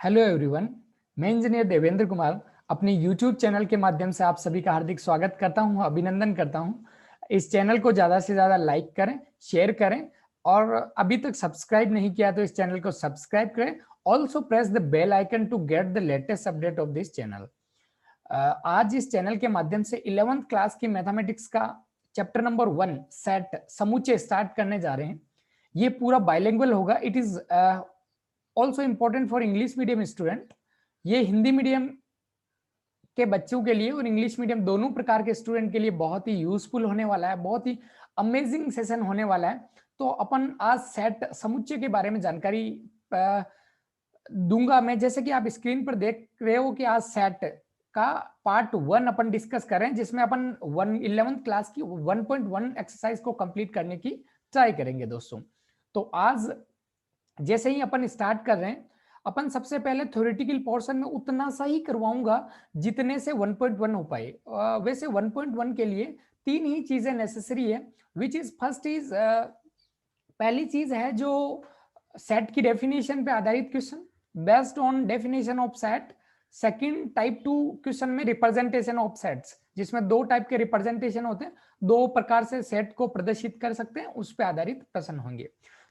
Hello everyone, मैं engineer Devendra Kumar अपने YouTube channel के माध्यम से आप सभी का हार्दिक स्वागत करता हूं, अभिनंदन करता हूं। इस चैनल को ज़्यादा से ज़्यादा लाइक करें, शेयर करें और अभी तक सब्सक्राइब नहीं किया तो इस चैनल को सब्सक्राइब करें। Also press the bell icon to get the latest update of this channel. आज इस चैनल के माध्यम से 11th क्लास की मैथमेटिक्स का चैप्टर नंबर 1 सेट समूचे स्टार्ट करने जा रहे हैं। ये पूरा बाइलिंगुअल होगा। It is also important for English medium student. ये हिंदी मीडियम के बच्चों के लिए और इंग्लिश मीडियम दोनों प्रकार के स्टूडेंट के लिए बहुत ही यूजफुल होने वाला है, बहुत ही अमेजिंग सेशन होने वाला है। तो अपन आज सेट समुच्चय के बारे में जानकारी दूंगा मैं। जैसे कि आप स्क्रीन पर देख रहे हो कि आज सेट का पार्ट 1 अपन डिस्कस करें, जिसमें अपन 11th क्लास की 1.1 एक्सरसाइज को कंप्लीट करने की ट्राई करेंगे दोस्तों। तो आज जैसे ही अपन स्टार्ट कर रहे हैं, अपन सबसे पहले थ्योरेटिकल पोर्शन में उतना सा ही करवाऊंगा जितने से 1.1 हो पाए। वैसे 1.1 के लिए 3 ही चीजें नेसेसरी है, विच इज फर्स्ट इज पहली चीज है जो सेट की डेफिनेशन पे आधारित question based on definition of set. Second type 2 question में रिप्रेजेंटेशन ऑफ सेट्स, जिसमें 2 टाइप के रिप्रेजेंटेशन होते हैं, 2 प्रकार से सेट को प्रदर्शित कर सकते हैं, उस पर आधारित प्रश्न होंगे।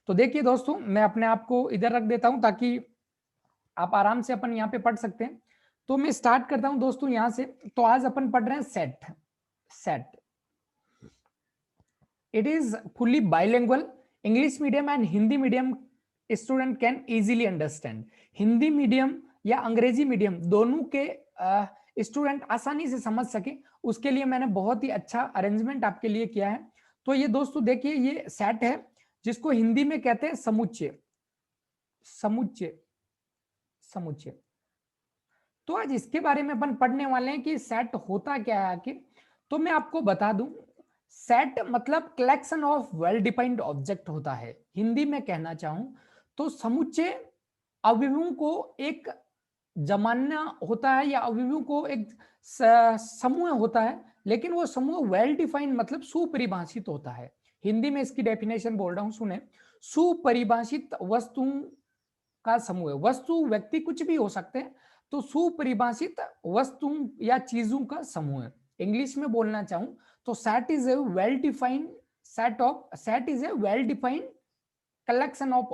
तो देखिए दोस्तों, मैं अपने आप को इधर रख देता हूं ताकि आप आराम से अपन यहाँ पे पढ़ सकते हैं। तो मैं स्टार्ट करता हूं दोस्तों यहाँ से। तो आज अपन पढ़ रहे हैं set. Set it is fully bilingual. English medium and Hindi medium student can easily understand. Hindi medium या अंग्रेजी मीडियम दोनों के स्टूडेंट आसानी से समझ सके, उसके लिए मैंने बहुत ही अच्छा अरेंजमेंट आपके लिए किया है। तो ये दोस्तों देखिए, ये सेट है जिसको हिंदी में कहते हैं समुच्चय। समुच्चय समुच्चय तो आज इसके बारे में अपन पढ़ने वाले हैं कि सेट होता क्या है आखिर। तो मैं आपको बता दूं, सेट मतलब collection of well defined object होता है। हिंदी में कहना चाहूं तो समुच्चय अवयवों को एक जमाना होता है या अवयवों को एक समूह होता है, लेकिन वो समूह वेल डिफाइंड मतलब सुपरिभाषित होता है। हिंदी में इसकी डेफिनेशन बोल रहा हूं, सुने। सुपरिभाषित वस्तुओं का समूह है। वस्तु व्यक्ति कुछ भी हो सकते हैं, तो सुपरिभाषित वस्तुओं या चीजों का समूह है। इंग्लिश में बोलना चाहूं तो set is a well defined set is a well defined collection of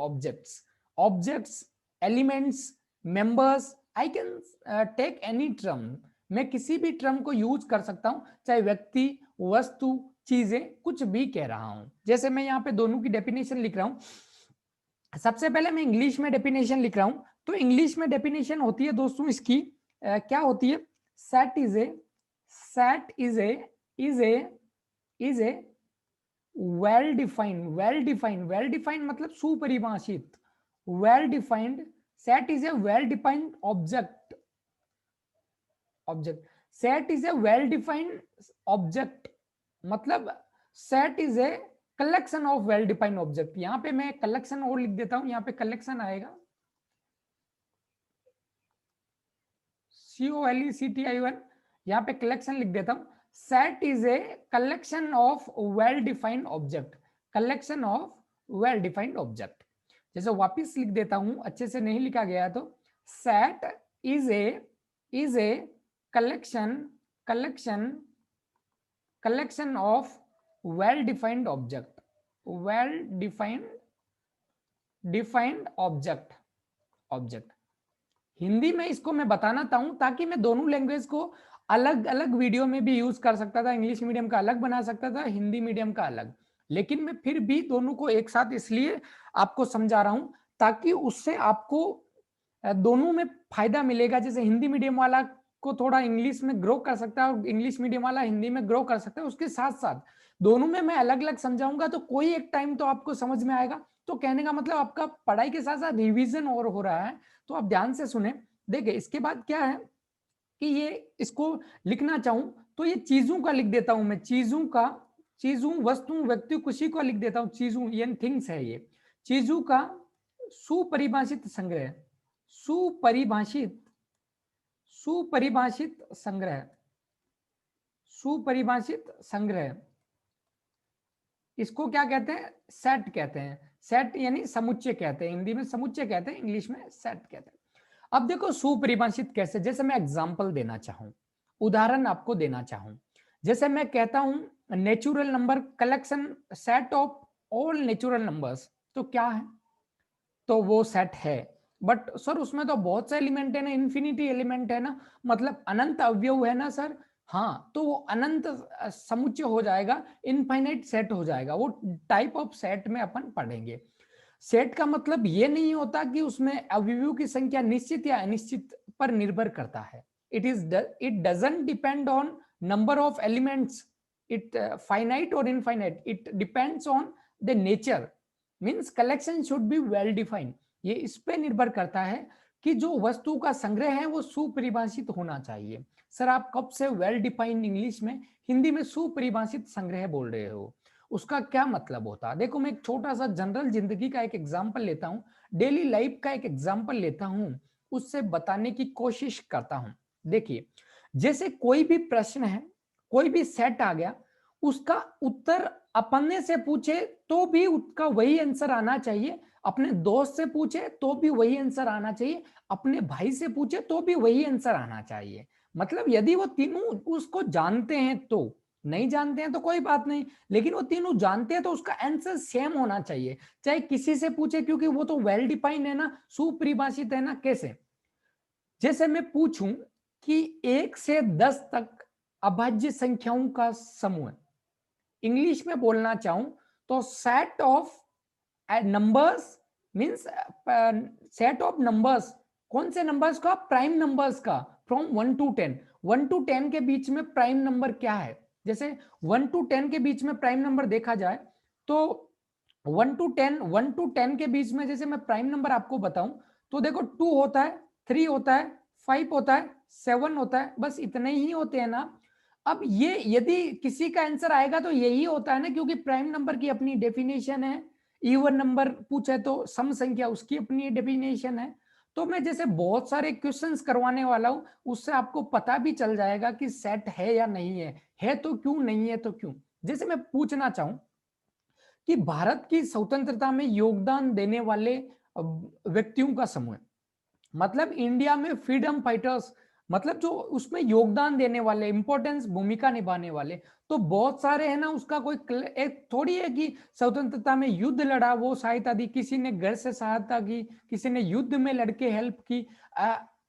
objects, elements, members. I can take any term. मैं किसी भी टर्म को यूज कर सकता हूं, चाहे व्यक्ति, वस्तु, चीजें, कुछ भी कह रहा हूं। जैसे मैं यहाँ पे दोनों की डेफिनेशन लिख रहा हूं। सबसे पहले मैं इंग्लिश में डेफिनेशन लिख रहा हूं। तो इंग्लिश में डेफिनेशन होती है दोस्तों इसकी क्या होती है? Set is a set is a is a is a well defined मतलब सुपरिभाषित। Well defined set is a well defined object set is a well defined object मतलब set is a collection of well defined object. यहां पे मैं collection और लिख देता हूं, यहां पे कलेक्शन आएगा COLECTION। यहां पे कलेक्शन लिख देता हूं। Set is a collection of well defined object. Collection of well defined object. जैसे वापिस लिख देता हूं, अच्छे से नहीं लिखा गया तो set is a collection collection of well defined object. Well defined object. Hindi में इसको मैं बताना चाहूं ताकि मैं दोनों लैंग्वेज को अलग अलग वीडियो में भी यूज कर सकता था। इंग्लिश मीडियम का अलग बना सकता था, हिंदी मीडियम का अलग, लेकिन मैं फिर भी दोनों को एक साथ इसलिए आपको समझा रहा हूं ताकि उससे आपको दोनों में फायदा मिलेगा। जैसे हिंदी मीडियम वाला को थोड़ा इंग्लिश में ग्रो कर सकता है और इंग्लिश मीडियम वाला हिंदी में ग्रो कर सकता है, उसके साथ साथ दोनों में मैं अलग अलग समझाऊंगा तो कोई एक टाइम तो आपको समझ में आएगा। तो कहने का मतलब आपका पढ़ाई के साथ साथ रिवीजन और हो रहा है। तो आप ध्यान से सुने। देखिए इसके बाद क्या है कि ये इसको लिखना चाहूं तो ये चीजों का लिख देता हूं मैं। चीजों वस्तुओं व्यक्ति कुशी को लिख देता हूं। चीजों यानी थिंग्स है। ये चीजों का सुपरिभाषित संग्रह। सुपरिभाषित सुपरिभाषित संग्रह सुपरिभाषित संग्रह इसको क्या कहते हैं? सेट कहते हैं। सेट यानी समुच्चय कहते हैं। हिंदी में समुच्चय कहते हैं, इंग्लिश में सेट कहते हैं। अब देखो सुपरिभाषित कैसे, जैसे मैं एग्जांपल देना चाहूं, उदाहरण आपको देना चाहूं, जैसे मैं कहता हूं natural number collection set of all natural numbers, तो क्या है, तो वो सेट है। बट सर उसमें तो बहुत से एलिमेंट है ना, इन्फिनिटी एलिमेंट है ना, मतलब अनंत अवयव है ना सर। हाँ, तो वो अनंत समुच्चय हो जाएगा, इनफाइनाइट सेट हो जाएगा, वो टाइप ऑफ सेट में अपन पढ़ेंगे। सेट का मतलब ये नहीं होता कि उसमें अवयवों की संख्या निश्चित या अनिश्चित पर निर्भर करता है। It doesn't depend on number of elements, it finite और infinite, it depends on the nature, means collection should be well defined. ये इस पे निर्भर करता है कि जो वस्तु का संग्रह है वो सुपरिभाषित होना चाहिए। सर आप कब से वेल डिफाइंड इंग्लिश में, हिंदी में सुपरिभाषित संग्रह बोल रहे हो, उसका क्या मतलब होता है? देखो मैं एक छोटा सा जनरल जिंदगी का एक एग्जांपल लेता हूँ, डेली लाइफ का एक एग्जांपल लेता हूँ, उससे बताने की कोशिश करता हूँ। देखिए, जैसे कोई भी प्रश्न है, कोई भी सेट आ गया, उसका उत्तर अपने से पूछे तो भी उसका वही आंसर आना चाहिए, अपने दोस्त से पूछे तो भी वही आंसर आना चाहिए, अपने भाई से पूछे तो भी वही आंसर आना चाहिए। मतलब यदि वो तीनों उसको जानते हैं तो, नहीं जानते हैं तो कोई बात नहीं, लेकिन वो तीनों जानते हैं तो उसका आंसर सेम होना चाहिए, चाहे किसी से पूछे, क्योंकि वो तो वेल डिफाइंड है ना, सुपरिभाषित है ना। कैसे? जैसे मैं पूछूं कि 1 से 10 तक अभाज्य संख्याओं का समूह, इंग्लिश में बोलना चाहूं तो set of numbers, means set of numbers, कौन से नंबर्स का? प्राइम नंबर्स का, फ्रॉम 1 टू 10। 1 टू 10 के बीच में प्राइम नंबर क्या है? जैसे 1 टू 10 के बीच में प्राइम नंबर देखा जाए तो 1 टू 10 के बीच में, जैसे मैं प्राइम नंबर आपको बताऊं तो देखो 2 होता है, 3 होता है, 5 होता है, 7 होता है, बस इतने ही होते हैं ना। अब ये यदि किसी का आंसर आएगा तो यही होता है ना, क्योंकि प्राइम नंबर की अपनी डेफिनेशन है, इवन नंबर पूछे तो सम संख्या, उसकी अपनी डेफिनेशन है। तो मैं जैसे बहुत सारे क्वेश्चंस करवाने वाला हूं, उससे आपको पता भी चल जाएगा कि सेट है या नहीं है तो क्यों, नहीं है तो क्यों। जैसे मैं पूछना चाहूं कि भारत की स्वतंत्रता में योगदान देने वाले व्यक्तियों का समूह, मतलब इंडिया में फ्रीडम फाइटर्स, मतलब जो उसमें योगदान देने वाले, इंपॉर्टेंस भूमिका निभाने वाले, तो बहुत सारे हैं ना। उसका कोई एक थोड़ी है कि स्वतंत्रता में युद्ध लड़ा वो सहायता दी, किसी ने घर से सहायता की, किसी ने युद्ध में लड़के हेल्प की,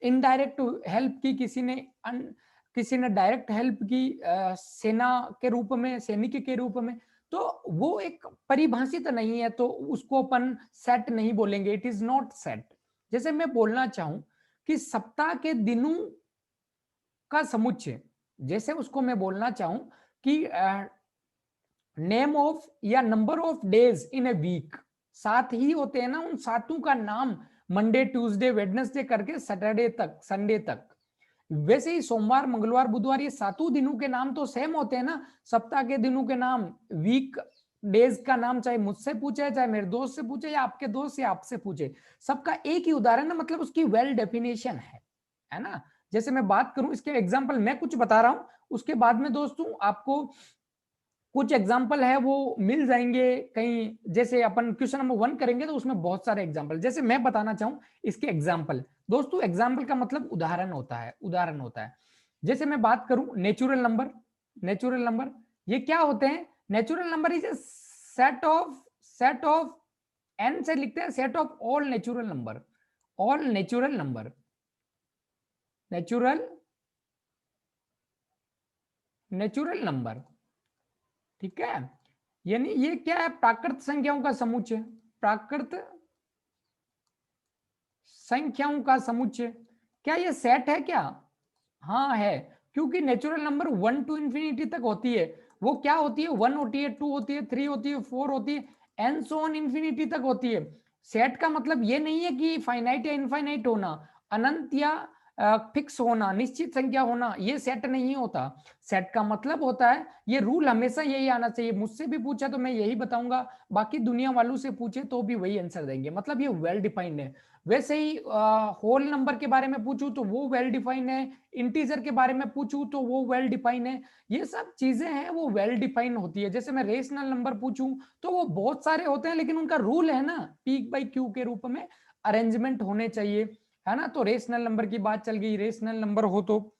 इनडायरेक्ट हेल्प की, किसी ने डायरेक्ट हेल्प की, सेना के रूप में, सैनिक के रूप में। तो वो एक परिभाषित नहीं है, तो उसको अपन सेट नहीं बोलेंगे, इट इज नॉट सेट। जैसे मैं बोलना चाहूं कि सप्ताह के दिनों का समुच्चय, जैसे उसको मैं बोलना चाहूं कि नेम ऑफ या number of days in a week, 7 ही होते हैं ना, उन 7 का नाम मंडे ट्यूसडे वेडनेसडे करके सैटरडे तक, संडे तक। वैसे ही सोमवार मंगलवार बुधवार, ये 7 दिनों के नाम तो सेम होते हैं ना, सप्ताह के दिनों के नाम, वीक डेज का नाम चाहे मुझसे पूछे, चाहे मेरे दोस्त से पूछे, या आपके दोस्त से आपसे पूछे, सबका एक ही उदाहरण है, मतलब उसकी वेल डेफिनेशन है ना। जैसे मैं बात करूं इसके एग्जाम्पल, मैं कुछ बता रहा हूं, उसके बाद में दोस्तों आपको कुछ एग्जाम्पल है वो मिल जाएंगे कहीं, जैसे अपन क्वेश्चन नंबर 1 करेंगे तो उसमें बहुत सारे एग्जाम्पल, जैसे मैं बताना चाहूं इसके एग्जाम्पल। दोस्तों एग्जाम्पल का मतलब उदाहरण होता है, उदाहरण होता है। जैसे मैं बात करूं नेचुरल नंबर, नेचुरल नंबर ये क्या होते हैं? Natural number is set of N से लिखते हैं, set of all natural number, all natural number, natural natural number, ठीक है। यानी ये क्या है? प्राकृत संख्याओं का समुच्चय, प्राकृत संख्याओं का समुच्चय। क्या ये सेट है क्या? हाँ है, क्योंकि नेचुरल नंबर 1 टू इंफिनिटी तक होती है। वो क्या होती है? 1 होती है, 2 होती है, 3 होती है, 4 होती है, एंड सो ऑन इंफिनिटी तक होती है। सेट का मतलब ये नहीं है कि फाइनाइट या इनफाइनाइट होना, अनंत या फिक्स होना, निश्चित संख्या होना, ये सेट नहीं होता। सेट का मतलब होता है, ये रूल हमेशा यही आना चाहिए, मुझसे भी पूछा तो मैं यही बताऊंगा, बाकी दुनिया वालों से पूछे तो भी वही आंसर देंगे, मतलब ये वेल डिफाइंड है। वैसे ही होल नंबर के बारे में पूछूं तो वो वेल डिफाइंड है, इंटीजर के बारे में पूछूं तो वो वेल डिफाइन है, ये सब चीजें हैं वो वेल डिफाइन होती है। जैसे मैं रेशनल नंबर पूछूं तो वो बहुत सारे होते हैं, लेकिन उनका रूल है ना, पी बाई क्यू के रूप में अरेंजमेंट होने चाहिए, है ना। तो रेशनल नंबर की बात चल गई, रेशनल नंबर हो तो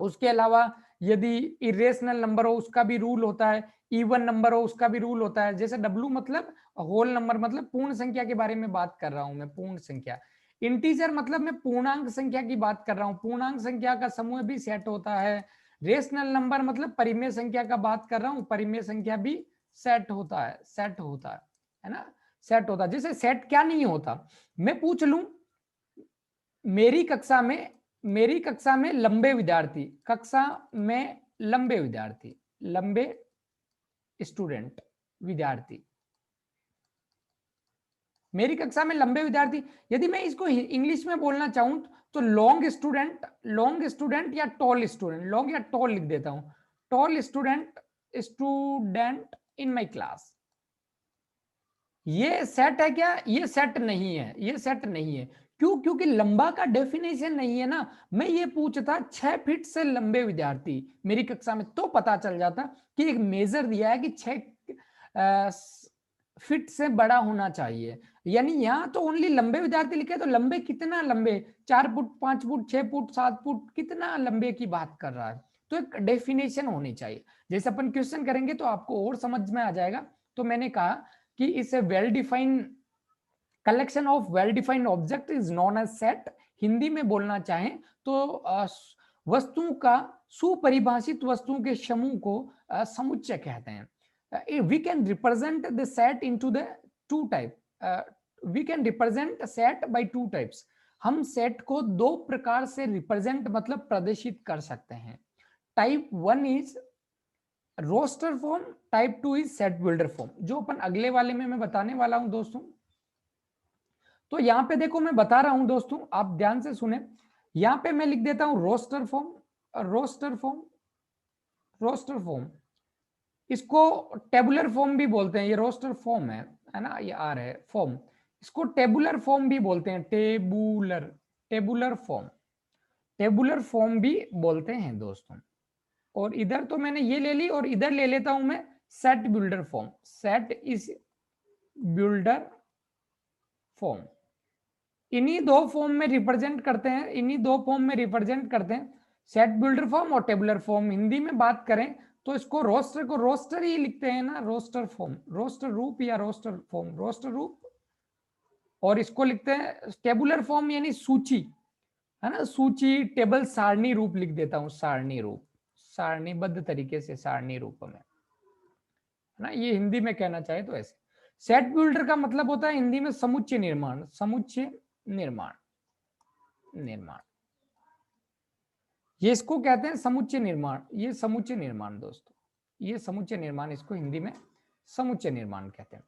उसके अलावा यदि इरेशनल नंबर हो उसका भी रूल होता है, इवन नंबर हो उसका भी रूल होता है। जैसे डब्लू मतलब होल नंबर, मतलब पूर्ण संख्या के बारे में बात कर रहा हूं मैं, पूर्ण संख्या। इंटीजर मतलब मैं पूर्णांक संख्या की बात कर रहा हूं, पूर्णांक संख्या का समूह भी सेट होता है। रेशनल नंबर मतलब परिमेय संख्या का बात कर रहा हूं, परिमेय संख्या भी सेट होता है, सेट होता है ना, सेट होता है। जैसे सेट क्या नहीं होता, मैं पूछ लूं मेरी कक्षा में लंबे विद्यार्थी, कक्षा में लंबे विद्यार्थी, लंबे स्टूडेंट, विद्यार्थी, मेरी कक्षा में लंबे विद्यार्थी। यदि मैं इसको इंग्लिश में बोलना चाहूं तो लॉन्ग स्टूडेंट, लॉन्ग स्टूडेंट या टॉल स्टूडेंट, लॉन्ग या टॉल लिख देता हूं, tall student, student in my class. ये सेट है क्या? ये सेट नहीं है, ये सेट नहीं है। क्यों? क्योंकि लंबा का डेफिनेशन नहीं है ना। मैं ये पूछता 6 फीट से लंबे विद्यार्थी मेरी कक्षा में, तो पता चल जाता कि एक मेजर दिया है कि 6 फीट से बड़ा होना चाहिए। यानी यहाँ तो ओनली लंबे विद्यार्थी लिखे, तो लंबे कितना लंबे, 4 फुट, 5 फुट, 6 फुट, 7 फुट, कितना लंबे की बात कर रहा है। तो एक डेफिनेशन होनी चाहिए। जैसे अपन क्वेश्चन करेंगे तो आपको और समझ में आ जाएगा। तो मैंने कहा कि इस well defined collection of well defined object is known as set. Hindi में बोलना चाहें तो वस्तुओं का, सुपरिभाषित वस्तुओं के समूह को समुच्चय कहते हैं। We can represent the set into the two type, we can represent set by two types. हम सेट को दो प्रकार से रिप्रेजेंट मतलब प्रदर्शित कर सकते हैं। Type 1 is roster form, type 2 is set builder form, जो अपन अगले वाले में मैं बताने वाला हूं दोस्तों। तो यहां पे देखो मैं बता रहा हूं दोस्तों, आप ध्यान से सुने। यहां पे मैं लिख देता हूं roster form, roster form, roster form. इसको टेबुलर फॉर्म भी बोलते हैं, ये रोस्टर फॉर्म है ना, ये आर है फॉर्म। इसको टेबुलर फॉर्म भी बोलते हैं, tabular, tabular form, tabular form भी बोलते हैं दोस्तों। और इधर तो मैंने ये ले ली, और इधर ले लेता हूं मैं set builder form, set is builder form. इन्हीं दो फॉर्म में रिप्रेजेंट करते हैं, इन्हीं दो फॉर्म में रिप्रेजेंट करते हैं, सेट बिल्डर फॉर्म और टेबुलर फॉर्म। हिंदी में बात करें तो इसको रोस्टर को रोस्टर ही लिखते हैं ना, रोस्टर फॉर्म, रोस्टर रूप या रोस्टर फॉर्म, रोस्टर रूप। और इसको लिखते हैं टेबुलर फॉर्म यानी सूची, है ना, सूची, टेबल, सारणी रूप लिख देता हूं, सारणी रूप, सारणीबद्ध तरीके से, सारणी रूप में, है ना। ये हिंदी में कहना चाहे तो ऐसे। सेट बिल्डर का मतलब होता है हिंदी में समुच्चय निर्माण, समुच्चय निर्माण, निर्माण, ये इसको कहते हैं समुच्चय निर्माण, ये समुच्चय निर्माण दोस्तों, ये समुच्चय निर्माण, इसको हिंदी में समुच्चय निर्माण कहते हैं।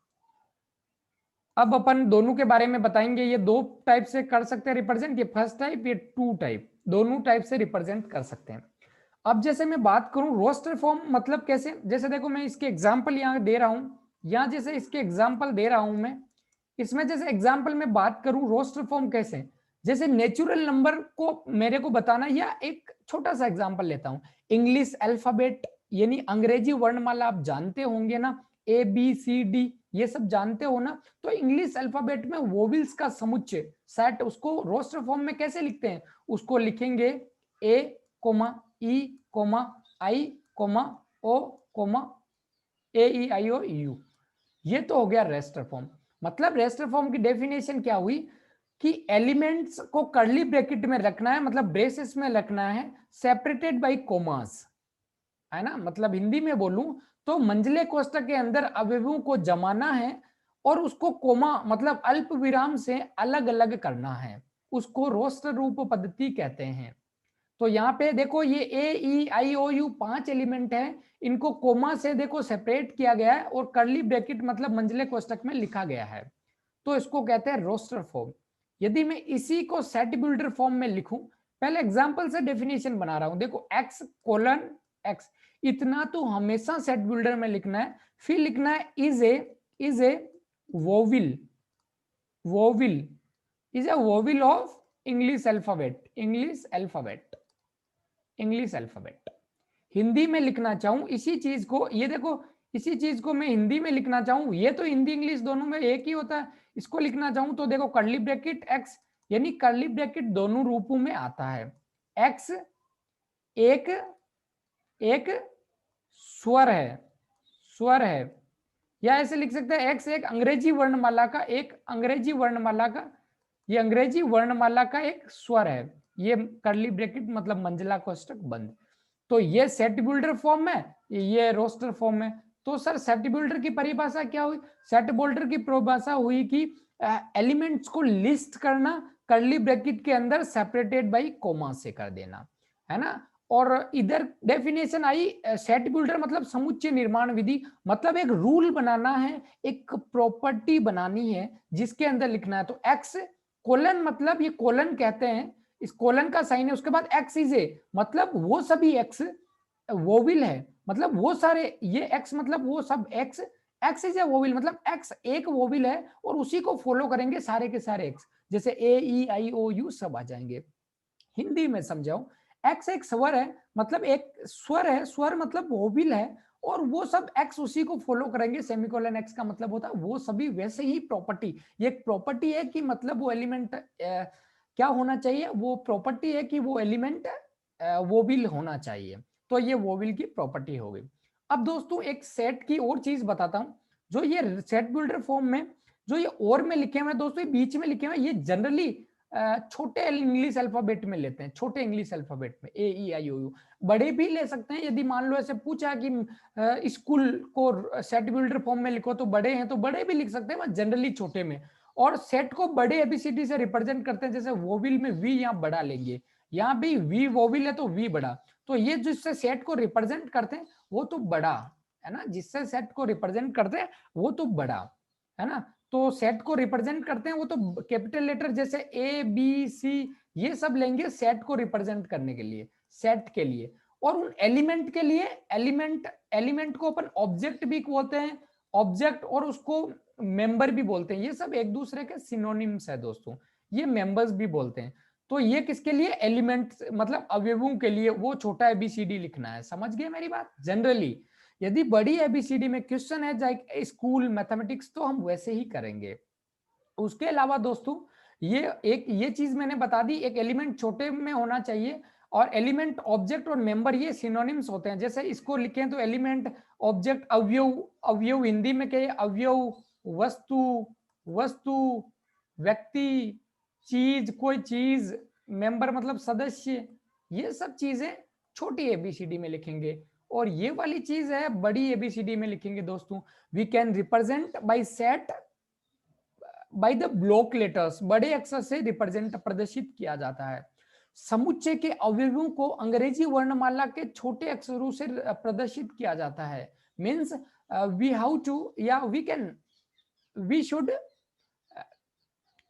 अब अपन दोनों के बारे में बताएंगे। ये दो टाइप से कर सकते हैं रिप्रेजेंट, ये फर्स्ट टाइप, ये टू टाइप, दोनों टाइप से रिप्रेजेंट कर सकते हैं। अब जैसे मैं बात करूं रोस्टर फॉर्म मतलब कैसे, जैसे देखो मैं इसके एग्जांपल यहां दे रहा हूं, यहां जैसे इसके एग्जांपल दे रहा हूं मैं, इसमें जैसे एग्जांपल में बात करूं रोस्टर फॉर्म कैसे, जैसे नेचुरल नंबर को मेरे को बताना, या एक छोटा सा एग्जांपल लेता हूं, इंग्लिश अल्फाबेट यानी अंग्रेजी वर्णमाला आप जानते होंगे ना, ABCD ये सब जानते हो ना। तो इंग्लिश अल्फाबेट में वोवेल्स का समुच्चय सेट, उसको रोस्टर फॉर्म में कैसे लिखते हैं, उसको लिखेंगे A, E, I, O, AEIOU। ये तो हो गया रेस्टर फॉर्म। मतलब रेस्टर फॉर्म की डेफिनेशन क्या हुई कि एलिमेंट्स को कर्ली ब्रैकेट में रखना है, मतलब ब्रेसेस में रखना है, सेपरेटेड बाय कोमास, है ना। मतलब हिंदी में बोलूं तो मंझले कोष्ठक के अंदर अवयवों को जमाना है और उसको कोमा मतलब अल्प विराम से अलग अलग करना है, उसको रोस्टर रूप पद्धति कहते हैं। तो यहाँ पे देखो ये AEIOU 5 एलिमेंट है, इनको कोमा से देखो सेपरेट किया गया है और कर्ली ब्रैकेट मतलब मंझले कोष्ठक में लिखा गया है, तो इसको कहते हैं रोस्टर फॉर्म। यदि मैं इसी को सेट बिल्डर फॉर्म में लिखूं, पहले एग्जांपल से डेफिनेशन बना रहा हूं, देखो X:X, इतना तो हमेशा सेट बिल्डर में लिखना है। फिर लिखना है is a vowel, vowel is a vowel of English alphabet, English alphabet, English alphabet. Hindi में लिखना चाहूं इसी चीज को, ये देखो इसी चीज को मैं हिंदी में लिखना चाहूं, ये तो हिंदी इंग्लिश दोनों में एक ही होता है, इसको लिखना चाहूं तो देखो कर्ली ब्रैकेट X, यानी कर्ली ब्रैकेट दोनों रूपों में आता है। एक्स एक एक स्वर है, स्वर है, या ऐसे लिख सकते हैं एक्स एक अंग्रेजी वर्णमाला का, एक अंग्रेजी वर्णमाला का, ये अंग्रेजी वर्णमाला का एक स्वर है। ये कर्ली ब्रैकेट मतलब मंजिला कोष्टक बंद। तो ये सेट बिल्डर फॉर्म में, ये रोस्टर फॉर्म में। तो सर सेट बिल्डर की परिभाषा क्या हुई? सेट बिल्डर की परिभाषा हुई कि एलिमेंट्स को लिस्ट करना, कर्ली ब्रैकेट के अंदर सेपरेटेड बाय कोमा से कर देना, है ना। और इधर डेफिनेशन आई, सेट बिल्डर मतलब समुच्चय निर्माण विधि, मतलब एक रूल बनाना है, एक प्रॉपर्टी बनानी है जिसके अंदर लिखना है। तो एक्स कोलन, मतलब ये कोलन कहते हैं, इस कोलन का साइन है, उसके बाद एक्स इज ए, मतलब वो सभी एक्स वोविल है, मतलब वो सारे, ये एक्स मतलब वो सब एक्स, एक्स इज ए वोविल, मतलब एक्स एक वोविल है और उसी को फॉलो करेंगे सारे के सारे एक्स, जैसे ए ई आई ओ यू सब आ जाएंगे। हिंदी में समझाओ, एक्स एक स्वर है, मतलब एक स्वर है, स्वर मतलब वोविल है, और वो सब एक्स उसी को फॉलो करेंगे। सेमीकोलन एक्स का मतलब होता है वो सभी वैसे ही प्रॉपर्टी, ये एक प्रॉपर्टी है कि मतलब वो एलिमेंट क्या होना चाहिए, वो प्रॉपर्टी है कि वो एलिमेंट वोविल होना चाहिए। तो ये वोविल की प्रॉपर्टी हो गई। अब दोस्तों एक सेट की और चीज बताता हूं, जो ये सेट बिल्डर फॉर्म में जो ये और में लिखे हुए हैं दोस्तों, ये बीच में लिखे हुए हैं, ये जनरली छोटे इंग्लिश अल्फाबेट में लेते हैं, छोटे इंग्लिश अल्फाबेट में, ए ई आई ओ यू। बड़े भी ले सकते हैं, यदि मान लो ऐसे पूछा कि स्कूल को सेट बिल्डर फॉर्म में लिखो तो बड़े हैं, तो बड़े भी लिख सकते हैं, जनरली छोटे में। और सेट को बड़े एबीसीडी से रिप्रेजेंट करते हैं, जैसे वोविल में वी यहाँ बड़ा लेंगे, यहाँ भी वी वोविल है तो वी बड़ा। तो ये जिससे सेट को रिप्रेजेंट करते हैं वो तो बड़ा है ना, जिससे सेट को रिप्रेजेंट करते हैं वो तो बड़ा है ना। तो सेट को रिप्रेजेंट करते हैं वो तो कैपिटल लेटर जैसे ए बी सी ये सब लेंगे सेट को रिप्रेजेंट करने के लिए, सेट के लिए। और उन एलिमेंट के लिए, एलिमेंट को अपन ऑब्जेक्ट भी बोलते हैं, ऑब्जेक्ट और उसको मेंबर भी बोलते हैं, ये सब एक दूसरे के सिनोनिम्स है दोस्तों, ये मेंबर्स भी बोलते हैं। तो ये किसके लिए? एलिमेंट मतलब अवयवों के लिए वो छोटा एबीसीडी लिखना है, समझ गए मेरी बात। जनरली यदि बड़ी एबीसीडी में क्वेश्चन है जाए स्कूल मैथमेटिक्स तो हम वैसे ही करेंगे। उसके अलावा दोस्तों ये चीज मैंने बता दी, एक एलिमेंट छोटे में होना चाहिए, और एलिमेंट ऑब्जेक्ट और मेंबर ये सिनोनिम्स होते हैं। जैसे इसको लिखें तो एलिमेंट ऑब्जेक्ट अवयव, अवयव हिंदी में क्या है? अवयव, वस्तु, वस्तु, व्यक्ति, चीज, कोई चीज, मेंबर मतलब सदस्य, ये सब चीजें छोटी एबीसीडी में लिखेंगे। और ये वाली चीज है बड़ी एबीसीडी में लिखेंगे दोस्तों। We can represent by set by the block letters, बड़े अक्षर से रिप्रेजेंट प्रदर्शित किया जाता है। समुच्चय के अवयवों को अंग्रेजी वर्णमाला के छोटे अक्षरों से प्रदर्शित किया जाता है। मीन्स वी हाउ टू, या वी कैन, वी शुड,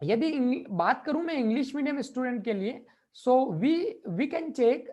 यदि बात करूं मैं इंग्लिश मीडियम स्टूडेंट के लिए, so we can take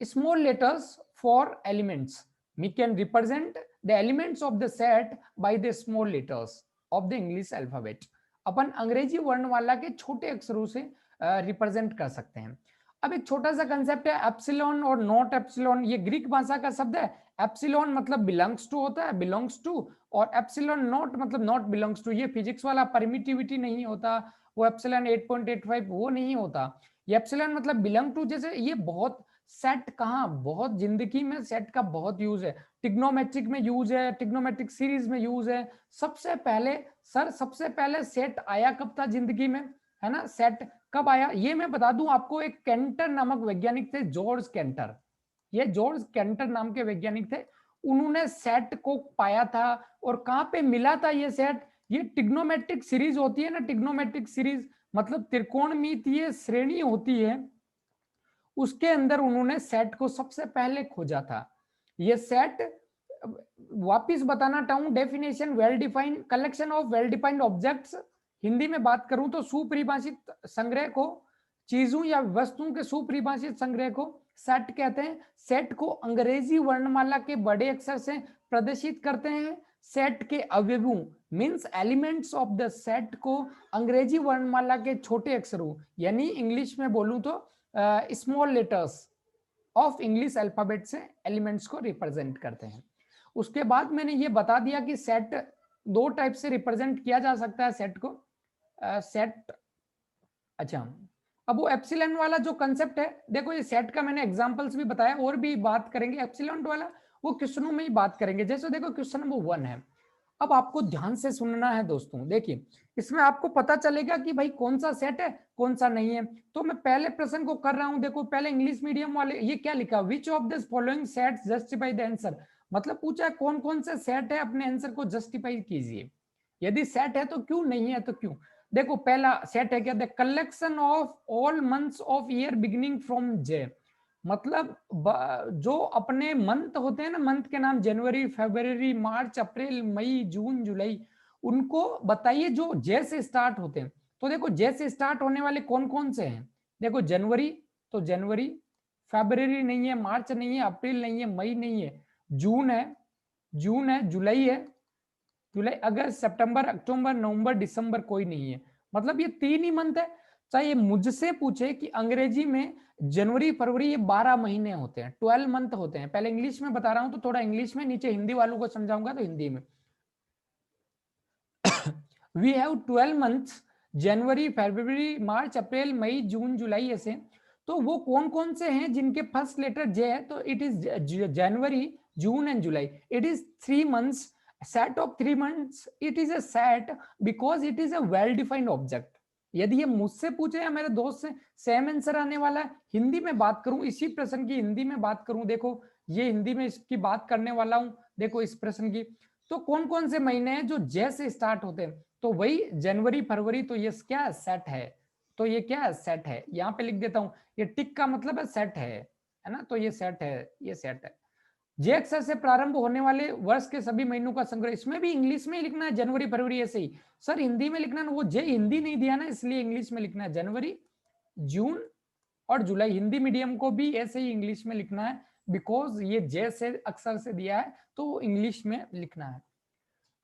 small letters for elements. We can represent the elements of the set by the small letters of the English alphabet. अपन अंग्रेजी वर्णमाला के छोटे अक्षरों से रिप्रेजेंट कर सकते हैं। अब एक छोटा सा कंसेप्ट है एप्सिलॉन और नॉट एप्सिलॉन, ये ग्रीक भाषा का शब्द है। एप्सिलॉन मतलब बिलोंग्स टू होता है, बिलोंग्स टू, और एप्सिलॉन नॉट मतलब नॉट बिलोंग्स टू। ये फिजिक्स वाला परमिटिविटी नहीं होता, वो एप्सिलॉन 8.85 वो नहीं होता। ये एप्सिलॉन मतलब बिलोंग टू, जैसे ये बहुत सेट कहाँ, बहुत जिंदगी में सेट का बहुत यूज है, टिग्नोमेट्रिक में यूज है, टिग्नोमेट्रिक सीरीज में यूज है। सबसे पहले सर, सबसे पहले सेट आया कब था जिंदगी में, है ना, सेट कब आया ये मैं बता दूं आपको। एक कैंटर नामक वैज्ञानिक थे, जॉर्ज कैंटर, ये जॉर्ज कैंटर नाम के वैज्ञानिक थे, उन्होंने सेट को पाया था। और कहां पे मिला था ये सेट? ये टिग्नोमेट्रिक सीरीज होती है ना, टिग्नोमेट्रिक सीरीज मतलब त्रिकोणमितीय श्रेणी होती है, उसके अंदर उन्होंने सेट को सबसे पहले खोजा था। ये सेट, वापिस बताना चाहूं definition, well defined collection of well defined objects. Hindi में बात करूं तो सुपरिभाषित संग्रह को, चीजों या वस्तुओं के सुपरिभाषित संग्रह को सेट कहते हैं। सेट को अंग्रेजी वर्णमाला के बड़े अक्षर से प्रदर्शित करते हैं। सेट के अवयवों means elements of the set को अंग्रेजी वर्णमाला के छोटे अक्षरों, यानी इंग्लिश में बोलूं तो small letters of English alphabet से एलिमेंट्स को रिप्रेजेंट करते हैं। उसके बाद मैंने ये बता दिया कि सेट दो टाइप से रिप्रेजेंट किया जा सकता है सेट को। सेट अच्छा, अब वो एप्सिलॉन वाला जो कंसेप्ट है, देखो ये सेट का मैंने एग्जांपल्स भी बताया, और भी बात करेंगे एप्सिलॉन वाला, वो क्वेश्चनों में ही बात करेंगे। जैसे देखो क्वेश्चन नंबर 1 है, अब आपको ध्यान से सुनना है दोस्तों। देखिए इसमें आपको पता चलेगा कि भाई कौन सा सेट है कौन सा नहीं है। तो मैं पहले प्रश्न को कर रहा हूं, देखो पहले इंग्लिश मीडियम वाले ये क्या लिखा, which of this following sets justify the answer, मतलब पूछा कौन कौन से सेट है, अपने आंसर को जस्टिफाई कीजिए। यदि सेट है तो क्यों, नहीं है तो क्यों। देखो पहला सेट है क्या, the collection of all months of year beginning from जे, मतलब जो अपने मंथ होते हैं ना, मंथ के नाम जनवरी फरवरी मार्च अप्रैल मई जून जुलाई, उनको बताइए जो जे से स्टार्ट होते हैं। तो देखो जे से स्टार्ट होने वाले कौन कौन से हैं, देखो जनवरी, तो जनवरी, फरवरी नहीं है, मार्च नहीं है, अप्रैल नहीं है, मई नहीं है, जून है, जून है, जुलाई है, जुलाई अगस्त सितंबर अक्टूबर नवंबर दिसंबर कोई नहीं है, मतलब ये 3 ही मंथ है। चाहे मुझसे पूछे कि अंग्रेजी में जनवरी फरवरी ये 12 महीने होते हैं, 12 मंथ होते हैं। पहले इंग्लिश में बता रहा हूं तो थोड़ा इंग्लिश में, नीचे हिंदी वालों को समझाऊंगा तो हिंदी में। वी हैव 12 मंथ्स, जनवरी फरवरी मार्च अप्रैल मई जून जुलाई, ऐसे। तो वो कौन कौन से हैं जिनके फर्स्ट लेटर जे है, तो it is January June and July, it is 3 months, set of 3 months, it is a set because it is a well defined object. यदि ये मुझसे पूछे या मेरे दोस्त से, सेम आंसर आने वाला है। हिंदी में बात करूं, इसी प्रश्न की हिंदी में बात करूं, देखो ये हिंदी में इसकी बात करने वाला हूं, देखो इस प्रश्न की। तो कौन कौन से महीने हैं जो जे से स्टार्ट होते हैं, तो वही जनवरी फरवरी, तो ये क्या सेट है, तो ये क्या सेट है, यहाँ पे लिख देता हूं, ये टिक का मतलब है सेट है ना, तो ये सेट है, ये सेट है। जे अक्षर से प्रारंभ होने वाले वर्ष के सभी महीनों का संग्रह, इसमें भी इंग्लिश में ही लिखना है, जनवरी फरवरी ऐसे ही। सर हिंदी में लिखना है, वो जे हिंदी नहीं दिया ना, इसलिए इंग्लिश में लिखना है, जनवरी जून और जुलाई। हिंदी मीडियम को भी ऐसे ही इंग्लिश में लिखना है, बिकॉज ये जे से अक्षर से दिया है तो इंग्लिश में लिखना है।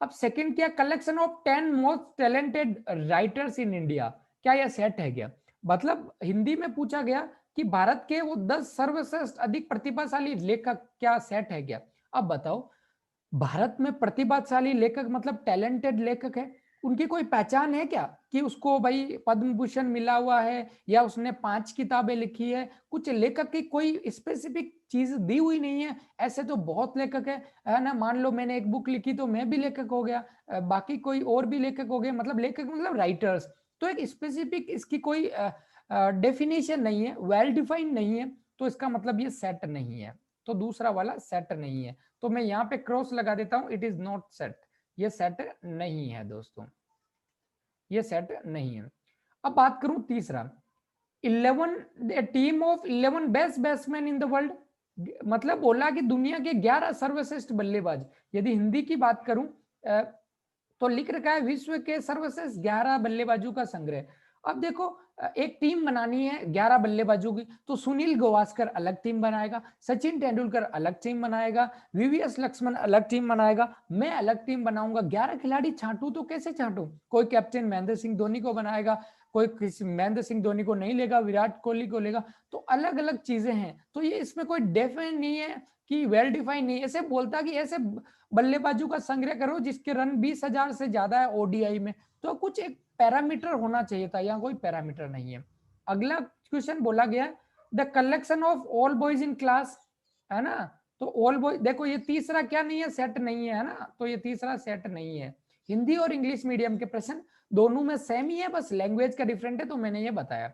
अब सेकंड क्या, collection of 10 most talented writers in India, क्या यह सेट है क्या, मतलब हिंदी में पूछा गया कि भारत के वो 10 सर्वश्रेष्ठ अधिक प्रतिभाशाली लेखक, क्या सेट है क्या। अब बताओ, भारत में प्रतिभाशाली लेखक मतलब टैलेंटेड लेखक है, उनकी कोई पहचान है क्या कि उसको भाई पद्म भूषण मिला हुआ है या उसने 5 किताबें लिखी है, कुछ लेखक की कोई स्पेसिफिक चीज दी हुई नहीं है। ऐसे तो बहुत लेखक है ना, मान लो मैंने एक बुक लिखी तो मैं भी लेखक हो गया, बाकी कोई और भी लेखक हो गए, मतलब लेखक मतलब राइटर्स। तो एक स्पेसिफिक इसकी कोई डेफिनेशन नहीं है, वेल डिफाइंड नहीं है, तो इसका मतलब ये सेट नहीं है, तो दूसरा वाला सेट नहीं है। तो मैं यहाँ पे क्रॉस लगा देता हूं, इट इज नॉट सेट, ये सेट नहीं है दोस्तों, ये सेट नहीं है। अब बात करूं तीसरा, 11 team of 11 best batsman in the world, मतलब बोला कि दुनिया के 11 सर्वश्रेष्ठ बल्लेबाज। यदि हिंदी की बात करूं तो लिख रखा है विश्व के सर्वश्रेष्ठ 11 बल्लेबाजों का संग्रह। अब देखो एक टीम बनानी है 11 बल्लेबाजों की, तो सुनील गावस्कर अलग टीम बनाएगा, सचिन तेंदुलकर अलग टीम बनाएगा, वीवीएस लक्ष्मण अलग टीम बनाएगा, मैं अलग टीम बनाऊंगा। 11 खिलाड़ी छांटू तो कैसे छांटू, कोई कैप्टन महेंद्र सिंह धोनी को बनाएगा, कोई किसी महेंद्र सिंह धोनी को नहीं लेगा, विराट कोहली को लेगा, तो अलग अलग चीजें हैं। तो ये इसमें कोई डेफिनेट नहीं है कि वेल डिफाइंड नहीं, ऐसे बोलता कि ऐसे बल्लेबाजों का संग्रह करो जिसके रन 20,000 से ज्यादा है ओडीआई में, तो कुछ एक पैरामीटर होना चाहिए था, यहाँ कोई पैरामीटर नहीं है। अगला क्वेश्चन बोला गया the collection of all boys in class, है ना, तो ऑल बॉय, देखो ये तीसरा क्या नहीं है, सेट नहीं है ना, तो ये तीसरा सेट नहीं है। हिंदी और इंग्लिश मीडियम के प्रश्न दोनों में सेम ही है, बस लैंग्वेज का डिफरेंट है, तो मैंने ये बताया।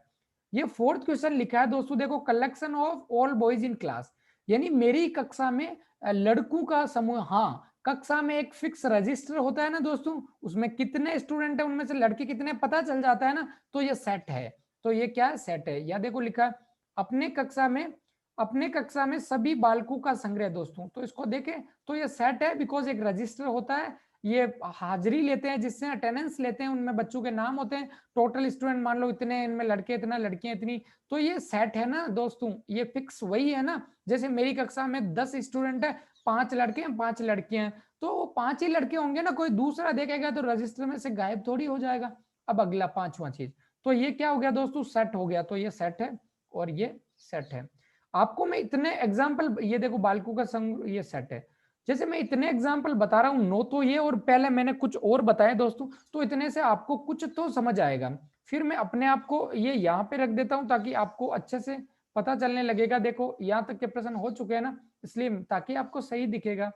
ये फोर्थ क्वेश्चन लिखा है दोस्तों, देखो collection of all boys in class, यानी मेरी कक्षा में लड़कों का समूह। हाँ, कक्षा में एक फिक्स रजिस्टर होता है ना दोस्तों, उसमें कितने स्टूडेंट है उनमें से लड़के कितने पता चल जाता है ना, तो ये सेट है। तो ये क्या है, सेट है। या देखो लिखा अपने कक्षा में सभी बालकों का संग्रह दोस्तों, तो इसको देखें तो ये सेट है, बिकॉज एक रजिस्टर होता है, ये हाजिरी लेते हैं जिससे अटेंडेंस लेते हैं, उनमें बच्चों के नाम होते हैं, टोटल स्टूडेंट मान लो इतने, इनमें लड़के इतना लड़कियां इतनी, तो ये सेट है ना दोस्तों, ये फिक्स वही है ना। जैसे मेरी कक्षा में 10 स्टूडेंट है, 5 लड़के हैं 5 लड़कियां हैं, तो 5 ही लड़के होंगे ना, कोई दूसरा देखेगा तो रजिस्टर में से गायब थोड़ी हो जाएगा। अब अगला 5वां चीज, तो ये क्या हो गया दोस्तों, सेट हो गया, तो ये सेट है और ये सेट है। आपको मैं इतने एग्जाम्पल, ये देखो बालकों का संग, ये सेट है। जैसे मैं इतने एग्जाम्पल बता रहा हूँ, नो तो ये और पहले मैंने कुछ और बताए दोस्तों, तो इतने से आपको कुछ तो समझ आएगा। फिर मैं अपने आप को ये यहाँ पे रख देता हूँ ताकि आपको अच्छे से पता चलने लगेगा। देखो यहाँ तक के प्रश्न हो चुके हैं ना, इसलिए ताकि आपको सही दिखेगा,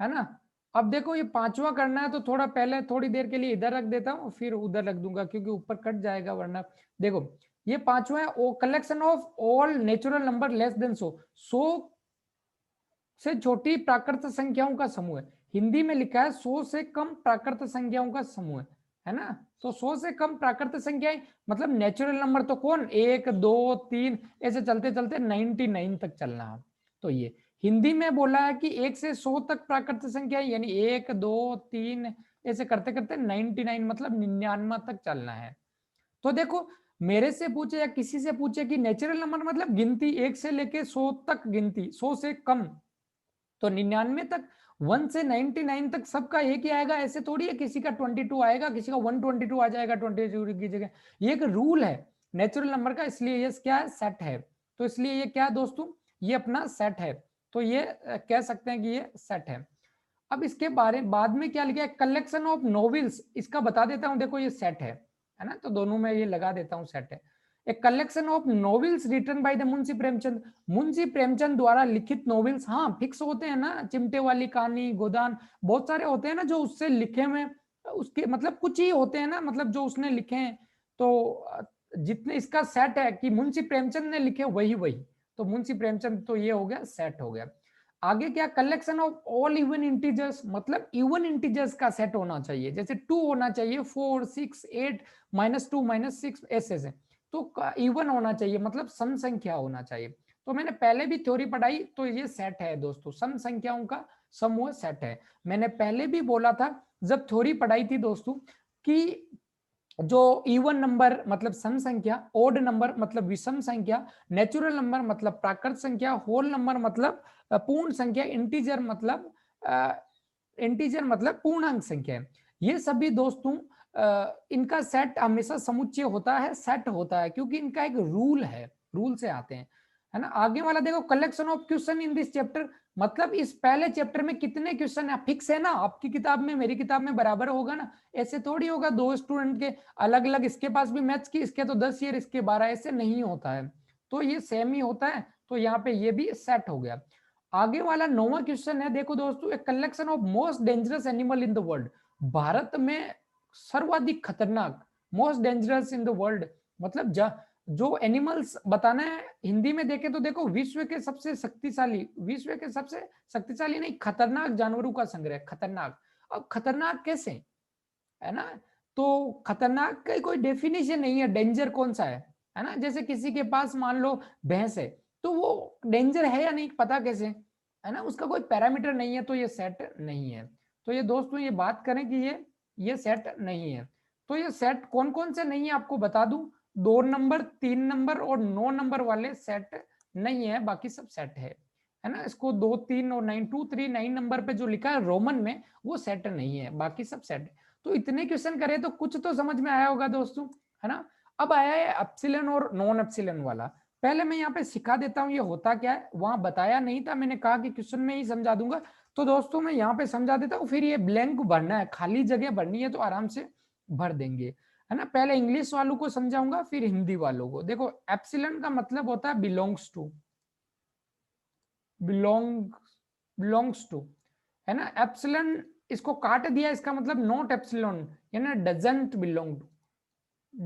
है ना। अब देखो ये पांचवा करना है तो थोड़ा पहले थोड़ी देर के लिए इधर रख देता हूँ, फिर उधर रख दूंगा क्योंकि ऊपर कट जाएगा वरना। देखो ये पांचवा है, oh collection of all natural number less than 100 से छोटी प्राकृत संख्याओं का समूह है। हिंदी में लिखा है 100 से कम प्राकृत संख्याओं का समूह है ना। तो 100 से कम प्राकृत संख्याएं मतलब नेचुरल नंबर तो कौन, 1 2 3 ऐसे चलते चलते 99 तक चलना है। तो ये हिंदी में बोला है कि 1 से 100 तक प्राकृत संख्या यानी 1 2 3 ऐसे करते करते 99 मतलब 99 तक चलना है। तो देखो मेरे से पूछे या किसी से पूछे कि नेचुरल नंबर मतलब गिनती 1 से लेके 100 तक, गिनती 100 से कम, तो 99 तक, 1 से 99 तक सबका एक ही आएगा, ऐसे थोड़ी है किसी का 22 आएगा, किसी का 122 आ जाएगा 22 की जगह। ये एक रूल है नेचुरल नंबर का, इसलिए ये क्या है, सेट है। तो इसलिए ये क्या है दोस्तों, ये अपना सेट है। तो ये कह सकते हैं कि ये सेट है। अब इसके बारे बाद में क्या लिखा है, कलेक्शन ऑफ नॉवेल्स, इसका बता देता हूं। देखो ये सेट है ना, तो दोनों में ये लगा देता हूं सेट है। A collection of novels written by the Munshi Premchand, Munshi Premchand द्वारा लिखित नॉवेल्स। हाँ फिक्स होते हैं ना, चिमटे वाली कहानी, गोदान, बहुत सारे होते हैं ना जो उससे लिखे हुए, उसके मतलब कुछ ही होते हैं ना, मतलब जो उसने लिखे हैं। तो जितने इसका सेट है कि मुंशी प्रेमचंद ने लिखे वही वही, तो मुंशी प्रेमचंद, तो ये हो गया सेट हो गया। आगे क्या, collection of all even integers, मतलब इवन इंटीजर्स का सेट होना चाहिए, जैसे 2 होना चाहिए, 4 6 8 -2 -6 ऐसे से। तो इवन होना चाहिए मतलब सम संख्या होना चाहिए। तो मैंने पहले भी थ्योरी पढ़ाई, तो ये सेट है दोस्तों, सम संख्याओं का समूह सेट है। मैंने पहले भी बोला था जब थ्योरी पढ़ाई थी दोस्तों कि जो इवन नंबर मतलब सम संख्या, ओड नंबर मतलब विषम संख्या, नेचुरल नंबर मतलब प्राकृत संख्या, होल नंबर मतलब पूर्ण संख्या, इंटीजर मतलब पूर्णांक संख्या, ये सभी दोस्तों इनका सेट हमेशा समुच्चय होता है, सेट होता है, क्योंकि इनका एक रूल है, रूल से आते हैं, है ना। आगे वाला देखो, collection of question in this chapter, मतलब इस पहले चैप्टर में कितने क्वेश्चन है, फिक्स है ना, आपकी किताब में मेरी किताब में बराबर होगा ना, ऐसे थोड़ी होगा दो स्टूडेंट के अलग अलग, इसके पास भी मैथ्स की, इसके तो 10 ईयर, इसके 12, ऐसे नहीं होता है, तो ये सेम ही होता है। तो यहाँ पे ये भी सेट हो गया। आगे वाला 9वां क्वेश्चन है, देखो दोस्तों, एक collection of most dangerous animal in the world, Bharat में सर्वाधिक खतरनाक, most dangerous in the world, मतलब जो एनिमल्स बताना है। हिंदी में देखें तो देखो, विश्व के सबसे शक्तिशाली, विश्व के सबसे शक्तिशाली नहीं, खतरनाक जानवरों का संग्रह, खतरनाक। अब खतरनाक कैसे, है ना, तो खतरनाक का कोई डेफिनेशन नहीं है, डेंजर कौन सा है ना। जैसे किसी के पास मान लो भैंस है, तो वो डेंजर है या नहीं पता कैसे, है ना, उसका कोई पैरामीटर नहीं है, तो ये सेट नहीं है। तो ये दोस्तों ये बात करें कि ये सेट नहीं है। तो ये सेट कौन कौन से नहीं है आपको बता दूं, 2 नंबर, 3 नंबर और 9 नंबर वाले सेट नहीं है, बाकी सब सेट है ना। इसको 2 3 और 9 2 3 9 नंबर पे जो लिखा है रोमन में वो सेट नहीं है, बाकी सब सेट है। तो इतने क्वेश्चन करे तो कुछ तो समझ में आया होगा दोस्तों, है ना। अब आया है एप्सिलॉन और नॉन एप्सिलॉन वाला, पहले मैं यहाँ पे सिखा देता हूँ ये होता क्या है, वहां बताया नहीं था, मैंने कहा कि क्वेश्चन में ही समझा दूंगा। तो दोस्तों मैं यहाँ पे समझा देता हूँ, फिर ये ब्लैंक भरना है, खाली जगह भरनी है, तो आराम से भर देंगे, है ना। पहले इंग्लिश वालों को समझाऊंगा, फिर हिंदी वालों को। देखो एप्सिलॉन का मतलब होता है belongs to, belong belongs to, है ना। एप्सिलॉन इसको काट दिया, इसका मतलब नॉट एप्सिलॉन, यानी doesn't belong to,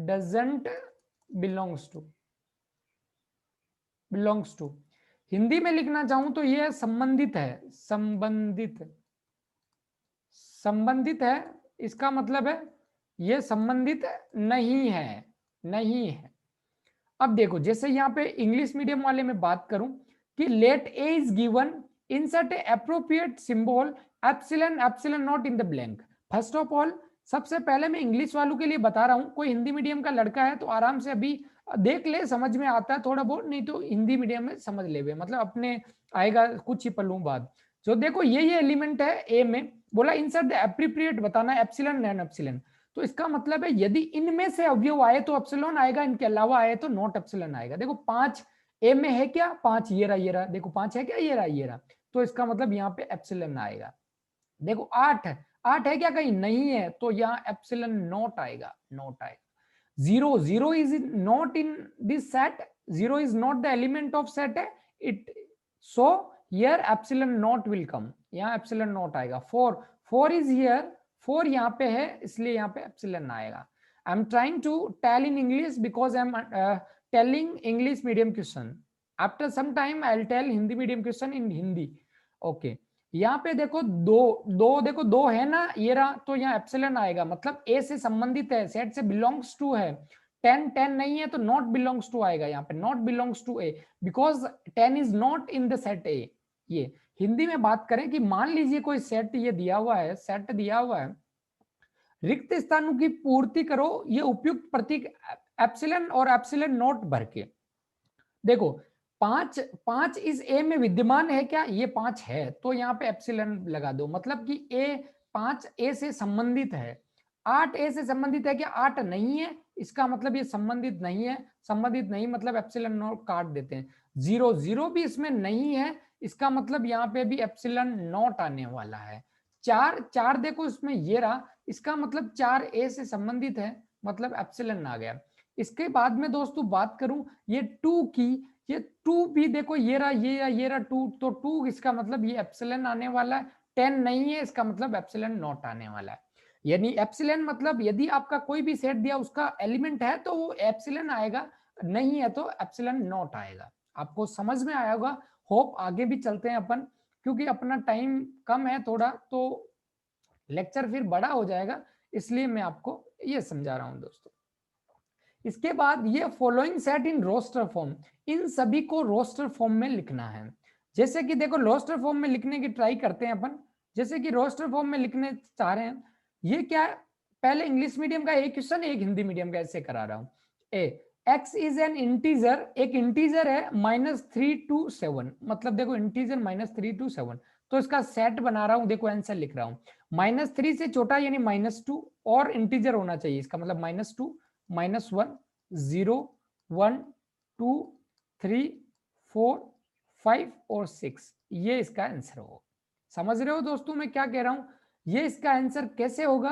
doesn't belongs to, belongs to. Hindi में लिखना चाहूं तो यह संबंधित है, संबंधित, संबंधित है, इसका मतलब है यह संबंधित नहीं है, नहीं है। अब देखो जैसे यहाँ पे इंग्लिश मीडियम वाले में बात करूं कि let A is given, insert a appropriate symbol epsilon, epsilon not in the blank. First of all सबसे पहले मैं इंग्लिश वालों के लिए बता रहा हूं, कोई हिंदी मीडियम का लड़का है तो आराम से अभी देख ले, समझ में आता है थोड़ा बहुत, नहीं तो हिंदी मीडियम में समझ ले, मतलब अपने आएगा कुछ ही पलों बाद। जो देखो ये एलिमेंट है ए में, बोला इंसर्ट द एप्रोप्रिएट, बताना एप्सिलॉन नॉन एप्सिलॉन। तो इसका मतलब है यदि इनमें से अवयव आए तो एप्सिलॉन आएगा, इनके अलावा आए तो नॉट एप्सिलॉन आएगा। देखो 5 ए में है क्या, 5 ये रहा, देखो 5 है क्या, ये रहा, तो इसका मतलब यहाँ पे एप्सिलॉन आएगा। देखो 8 है, 8 है क्या कहीं, नहीं है, तो यहाँ एप्सिलॉन नॉट आएगा, नॉट आएगा। 0, 0 is not in this set. 0 is not the element of set है. It, so here epsilon naught will come. यहाँ epsilon naught आएगा. 4 is here. 4 यहाँ पे है, इसलिए यहाँ पे epsilon आएगा. I'm trying to tell in English because I'm telling English medium question. After some time I'll tell Hindi medium question in Hindi. Okay. यहाँ पे देखो देखो दो है ना, ये रहा, तो यहाँ एप्सिलन आएगा, मतलब ए से संबंधित है, सेट से बिलोंग्स टू है. 10 नहीं है तो नॉट बिलोंग्स टू आएगा यहाँ पे, not belongs to A, because 10 is not in the set A. ये हिंदी में बात करें कि मान लीजिए कोई सेट ये दिया हुआ है, सेट दिया हुआ है, रिक्त स्थानों की पूर्ति करो ये उपयुक्त प्रतीक एप्सिलन और एप्सिलन नॉट भर के. देखो 5 इस ए में विद्यमान है क्या, ये 5 है, तो यहाँ पे एप्सिलन लगा दो, मतलब कि ए 5 ए से संबंधित है. 8 ए से संबंधित है क्या, 8 नहीं है, इसका मतलब ये संबंधित नहीं है, संबंधित नहीं मतलब एप्सिलन नॉट काट देते हैं. 0 भी इसमें नहीं है, इसका मतलब यहाँ पे भी एप्सिलन नॉट आने वाला है. 4 देखो इसमें ये रहा, इसका मतलब 4 ए से संबंधित है, मतलब एप्सिलन आ गया. इसके बाद में दोस्तों बात करूं ये 2 की, ये 2 भी देखो ये रहा, ये रहा 2, तो 2 इसका मतलब ये एप्सिलन आने वाला है. 10 नहीं है, इसका मतलब एप्सिलन नॉट आने वाला है. यानी एप्सिलन मतलब यदि आपका कोई भी सेट दिया उसका एलिमेंट है तो वो एप्सिलन आएगा, नहीं है तो एप्सिलन नॉट आएगा. आपको समझ में आया होगा. होप आगे भी चलते हैं अपन, क्योंकि अपना टाइम कम है थोड़ा, तो लेक्चर फिर बड़ा हो जाएगा, इसलिए मैं आपको ये समझा रहा हूं दोस्तों. इसके बाद ये following set in roster form, इन सभी को रोस्टर फॉर्म में लिखना है. जैसे कि देखो रोस्टर फॉर्म में लिखने की ट्राई करते हैं अपन. जैसे कि रोस्टर फॉर्म में लिखने चाह रहे हैं, ये क्या है, पहले इंग्लिश मीडियम का एक क्वेश्चन, एक हिंदी मीडियम का ऐसे करा रहा हूं. एक्स इज एन इंटीजर, एक इंटीजर है -3 to 7, मतलब देखो इंटीजर -3 to 7, तो इसका सेट बना रहा हूं, देखो आंसर लिख रहा हूं. -3 से छोटा यानी -2 और इंटीजर होना चाहिए, इसका मतलब -2, -1, 0, 1, 2, 3, 4, 5 और 6, ये इसका आंसर होगा. समझ रहे हो दोस्तों मैं क्या कह रहा हूं, ये इसका आंसर कैसे होगा,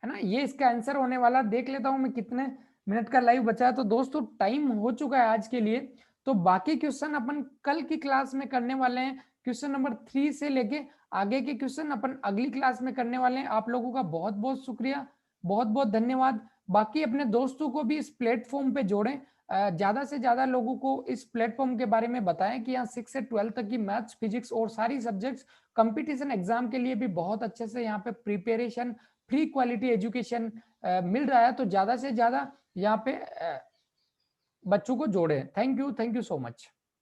है ना, ये इसका आंसर होने वाला. देख लेता हूं मैं कितने मिनट का लाइव बचा है. तो दोस्तों टाइम हो चुका है आज के लिए, तो बाकी क्वेश्चन अपन कल की क्लास में करने वाले हैं. क्वेश्चन नंबर 3 से लेके आगे के क्वेश्चन अपन अगली क्लास में करने वाले हैं. आप लोगों का बहुत बहुत शुक्रिया, बहुत बहुत धन्यवाद. बाकी अपने दोस्तों को भी इस प्लेटफॉर्म पे जोड़ें, ज्यादा से ज्यादा लोगों को इस प्लेटफॉर्म के बारे में बताएं कि यहाँ 6 से 12 तक की मैथ्स, फिजिक्स और सारी सब्जेक्ट्स कंपटीशन एग्जाम के लिए भी बहुत अच्छे से यहाँ पे प्रिपरेशन, फ्री क्वालिटी एजुकेशन मिल रहा है. तो ज्यादा से ज्यादा यहाँ पे बच्चों को जोड़े. Thank you so much.